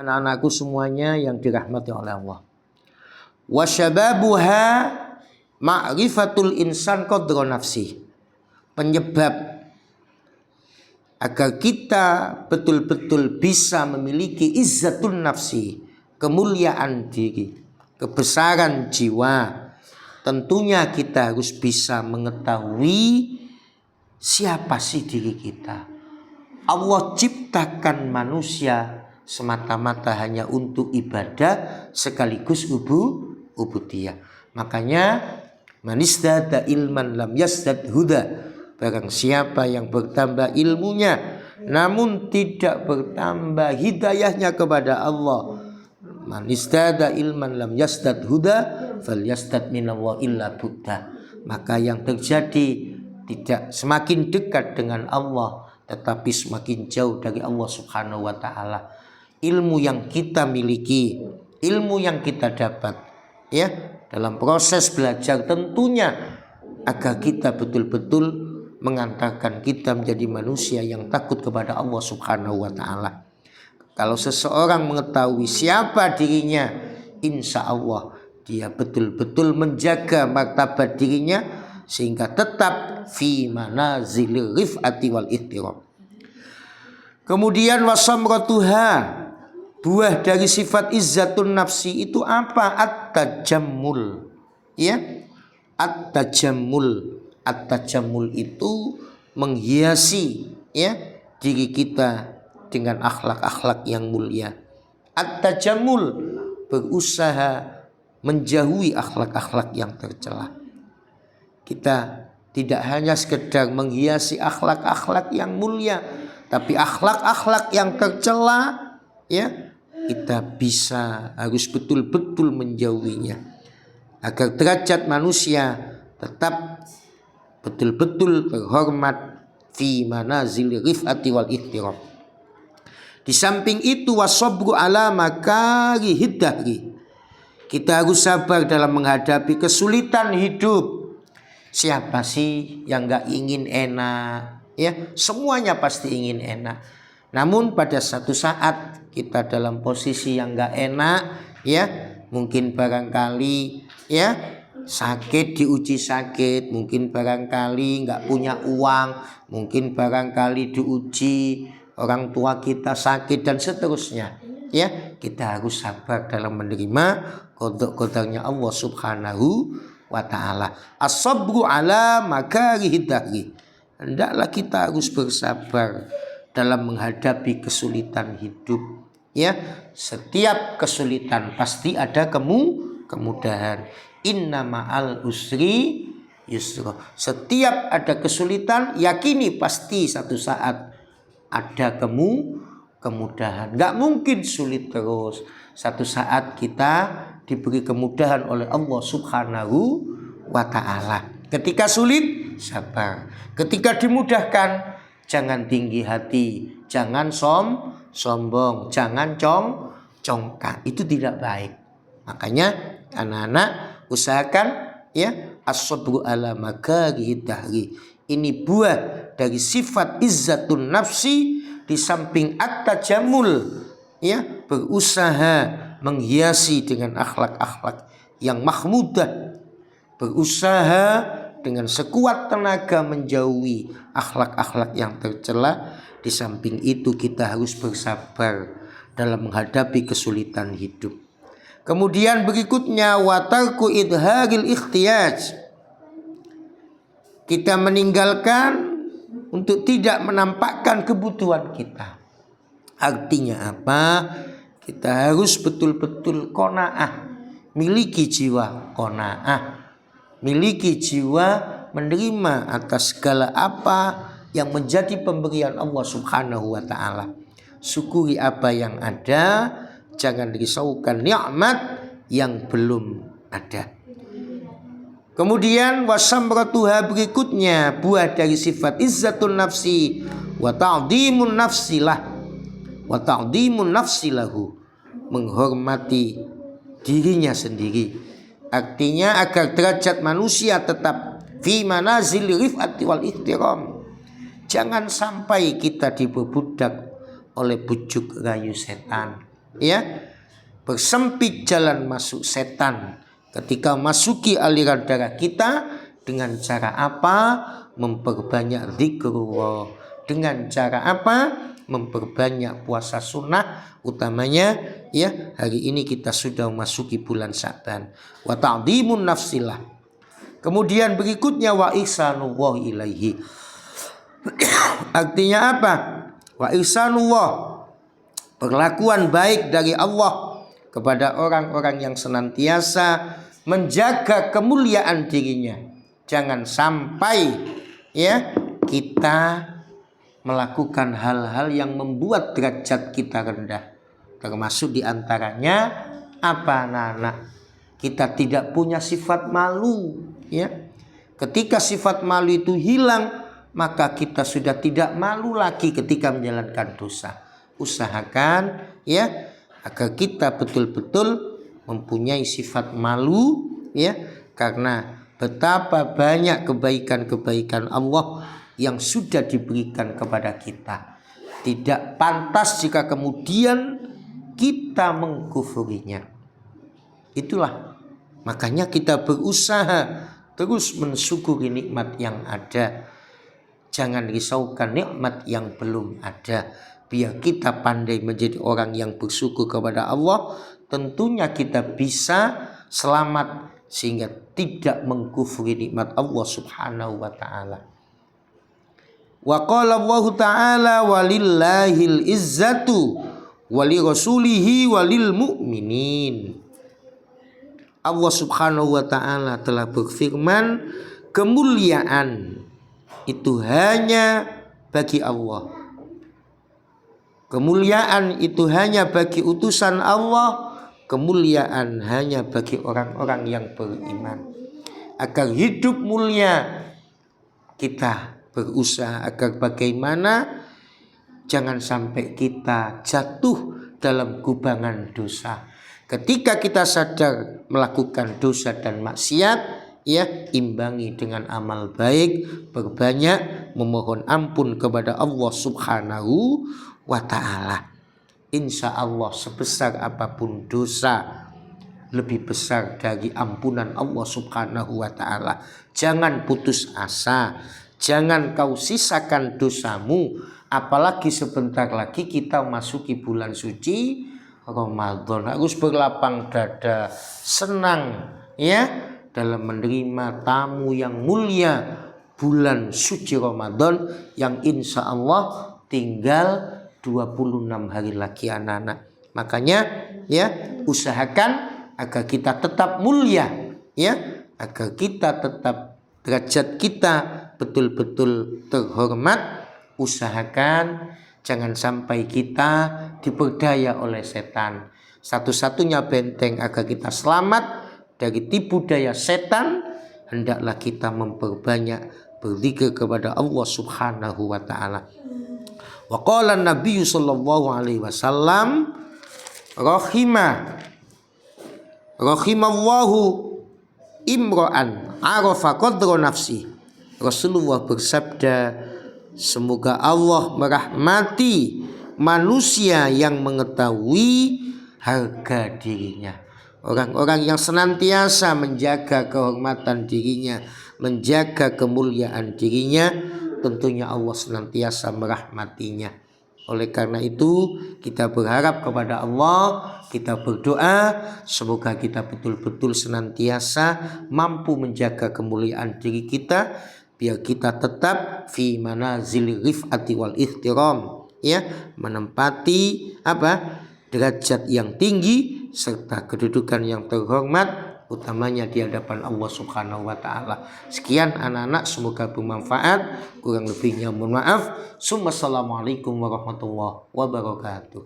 anak-anakku semuanya yang dirahmati oleh Allah. Wa syababuha ma'rifatul insan qadra nafsi. Penyebab agar kita betul-betul bisa memiliki izzatun nafsi, kemuliaan diri, kebesaran jiwa. Tentunya kita harus bisa mengetahui siapa sih diri kita. Allah ciptakan manusia semata-mata hanya untuk ibadah sekaligus ubudiyah. Makanya man izdada ilman lam yazdad huda. Barang siapa yang bertambah ilmunya namun tidak bertambah hidayahnya kepada Allah, man izdada ilman lam yazdad huda falyazdad minallah illa buddha. Maka yang terjadi tidak semakin dekat dengan Allah, tetapi semakin jauh dari Allah Subhanahu wa ta'ala. Ilmu yang kita miliki, ilmu yang kita dapat ya dalam proses belajar tentunya agar kita betul-betul mengantarkan kita menjadi manusia yang takut kepada Allah Subhanahu wa ta'ala. Kalau seseorang mengetahui siapa dirinya, insya Allah dia betul-betul menjaga martabat dirinya sehingga tetap fi manazilir rif'ati wal ihtiram. Kemudian wasamratuha, buah dari sifat izzatun nafsi itu apa? At-tajammul. Ya, at-tajammul. At-tajammul itu menghiasi ya diri kita dengan akhlak-akhlak yang mulia. At-tajammul, berusaha menjauhi akhlak-akhlak yang tercela. Kita tidak hanya sekedar menghiasi akhlak-akhlak yang mulia, tapi akhlak-akhlak yang tercela ya kita bisa harus betul-betul menjauhinya agar derajat manusia tetap betul-betul terhormat fi manazil rif'ati wal ihtiram. Di samping itu wasabru ala makarihid dahri, kita harus sabar dalam menghadapi kesulitan hidup. Siapa sih yang gak ingin enak ya? Semuanya pasti ingin enak. Namun pada satu saat kita dalam posisi yang gak enak ya, mungkin barangkali ya sakit, diuji sakit, mungkin barangkali nggak punya uang, mungkin barangkali diuji orang tua kita sakit dan seterusnya ya, kita harus sabar dalam menerima qada-qadarnya Allah Subhanahu wa ta'ala. As-sabru ala makarihid dahri, hendaklah kita harus bersabar dalam menghadapi kesulitan hidup ya. Setiap kesulitan pasti ada kemudahan. Inna ma'al usri yusra. Setiap ada kesulitan, yakini pasti satu saat ada kemudahan. Gak mungkin sulit terus. Satu saat kita diberi kemudahan oleh Allah Subhanahu wa ta'ala. Ketika sulit, sabar. Ketika dimudahkan, jangan tinggi hati, jangan sombong, jangan congkak. Itu tidak baik. Makanya anak-anak usahakan ya as-sabru ala makarihid dahri. Ini buah dari sifat izzatun nafsi, di samping at-tajammul ya, berusaha menghiasi dengan akhlak-akhlak yang mahmudah, berusaha dengan sekuat tenaga menjauhi akhlak-akhlak yang tercela. Di samping itu kita harus bersabar dalam menghadapi kesulitan hidup. Kemudian berikutnya watarku idharil ikhtiyaj, kita meninggalkan untuk tidak menampakkan kebutuhan kita. Artinya apa? Kita harus betul-betul qanaah, miliki jiwa qanaah, miliki jiwa menerima atas segala apa yang menjadi pemberian Allah Subhanahu wa ta'ala. Syukuri apa yang ada, jangan risaukan nikmat yang belum ada. Kemudian wasamratuha, berikutnya buah dari sifat izzatun nafsi wa ta'dhimun nafsilah, wa ta'dhimun nafsilahu, menghormati dirinya sendiri. Artinya agar derajat manusia tetap fi manazil rif'ati wal ihtiram. Jangan sampai kita diperbudak oleh bujuk rayu setan ya, bersempit jalan masuk setan ketika masuki aliran darah kita. Dengan cara apa? Memperbanyak zikrullah. Dengan cara apa? Memperbanyak puasa sunnah, utamanya ya hari ini kita sudah memasuki bulan Sya'ban. Wa ta'dhimun nafsillah. Kemudian berikutnya wa ihsanullah ilaihi. Artinya apa? Wa ihsanullah, perlakuan baik dari Allah kepada orang-orang yang senantiasa menjaga kemuliaan dirinya. Jangan sampai ya kita melakukan hal-hal yang membuat derajat kita rendah. Termasuk diantaranya apa, anak-anak? Kita tidak punya sifat malu, ya. Ketika sifat malu itu hilang, maka kita sudah tidak malu lagi ketika menjalankan dosa. Usahakan ya agar kita betul-betul mempunyai sifat malu, ya, karena betapa banyak kebaikan-kebaikan Allah yang sudah diberikan kepada kita. Tidak pantas jika kemudian kita mengkufurinya. Itulah makanya kita berusaha terus mensyukuri nikmat yang ada. Jangan risaukan nikmat yang belum ada. Biar kita pandai menjadi orang yang bersyukur kepada Allah, tentunya kita bisa selamat sehingga tidak mengkufuri nikmat Allah Subhanahu wa taala. Wa qala Allah taala walillahil izzatu wali rasulihi walil mu'minin. Allah Subhanahu wa taala telah berfirman, kemuliaan itu hanya bagi Allah. Kemuliaan itu hanya bagi utusan Allah. Kemuliaan hanya bagi orang-orang yang beriman. Agar hidup mulia, kita berusaha agar bagaimana jangan sampai kita jatuh dalam kubangan dosa. Ketika kita sadar melakukan dosa dan maksiat, ya, imbangi dengan amal baik, berbanyak memohon ampun kepada Allah Subhanahu wa ta'ala. Insya Allah sebesar apapun dosa, lebih besar dari ampunan Allah Subhanahu wa ta'ala. Jangan putus asa, jangan kau sisakan dosamu, apalagi sebentar lagi kita masuki bulan suci Ramadan. Harus berlapang dada, senang ya dalam menerima tamu yang mulia bulan suci Ramadan yang insya Allah tinggal 26 hari lagi, anak-anak. Makanya ya usahakan agar kita tetap mulia, ya, agar kita tetap derajat kita betul-betul terhormat. Usahakan jangan sampai kita diperdaya oleh setan. Satu-satunya benteng agar kita selamat dari tipu daya setan, hendaklah kita memperbanyak berzikir kepada Allah Subhanahu wa ta'ala. Wa qala Nabi sallallahu alaihi wasallam, rahimallahu imra'an arafa qadra nafsi. Rasulullah bersabda, semoga Allah merahmati manusia yang mengetahui harga dirinya. Orang-orang yang senantiasa menjaga kehormatan dirinya, menjaga kemuliaan dirinya, tentunya Allah senantiasa merahmatinya. Oleh karena itu kita berharap kepada Allah, kita berdoa semoga kita betul-betul senantiasa mampu menjaga kemuliaan diri kita, biar kita tetap fi manazil rif'ati wal ihtiram, ya, menempati derajat yang tinggi serta kedudukan yang terhormat, utamanya di hadapan Allah Subhanahu wa ta'ala. Sekian anak-anak, semoga bermanfaat. Kurang lebihnya mohon maaf. Assalamualaikum warahmatullahi wabarakatuh.